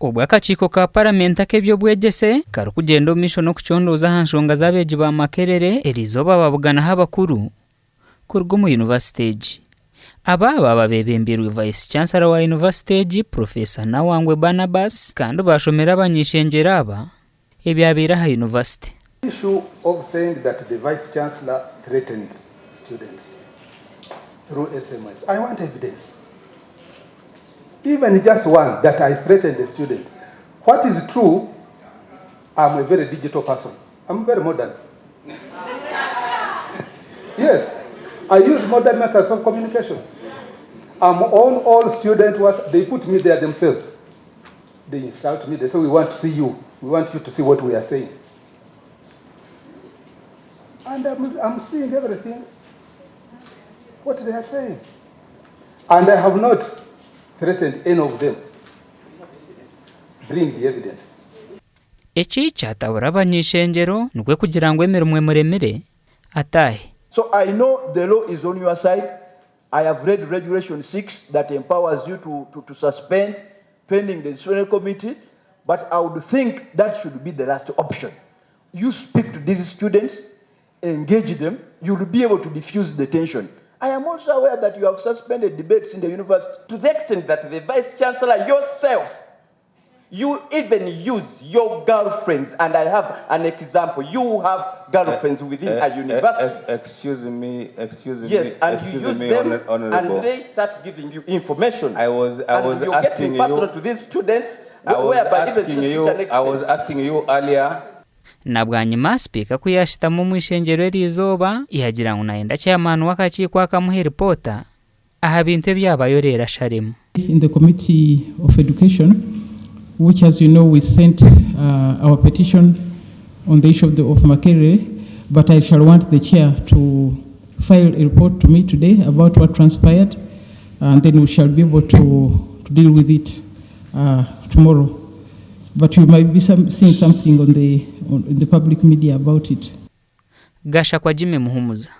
Obwakakiiko ka paramenta k'ebyobwegyese karikugenda omu maisho n'okucondoza aha nshonga z'abeegi ba Makerere erizooba babuganaho abakuru kuruga omu University egi. Aba babebembirwe Vice Chancellor wa University egi Prof Nawangwe kandi bashomera Abany'Ishengyero aba ebyabeire aha University. The issue of saying that the Vice Chancellor threatens students through SMS. I want evidence. Even just one, that I threatened the student. What is true, I'm a very digital person. I'm very modern. Yes, I use modern methods of communication. I'm on all students, they put me there themselves. They insult me, they say, we want to see you. We want you to see what we are saying. And I'm seeing everything, what they are saying. And I have not threatened any of them. Bring the evidence. Eki kyatawura Abany'Ishengyero nukwe kugira ngo emirimo emuremere atahe. So I know the law is on your side. I have read Regulation 6 that empowers you to suspend pending the disciplinary committee, but I would think that should be the last option. You speak to these students, engage them, you will be able to diffuse the tension. I am also aware that you have suspended debates in the university to the extent that the Vice Chancellor yourself, you even use your girlfriends, and I have an example. You have girlfriends within a university. Excuse me. Yes, and you use them, Honorable. and they start giving you information. I was you're asking getting personal to these students. I was asking you earlier. Na bwanyuma speaker kuyashitamu mu Ishengyero erizooba yagira ngo naenda chairman w'akakiiko akamuha reporter aha bintu ebyabayorera sharemu. In the Committee of Education, which as you know we sent our petition on the issue of Makerere, but I shall want the chair to file a report to me today about what transpired, and then we shall be able to deal with it tomorrow. But you might be seeing something on the public media about it. Gasha kwa Jimmy Muhumuza.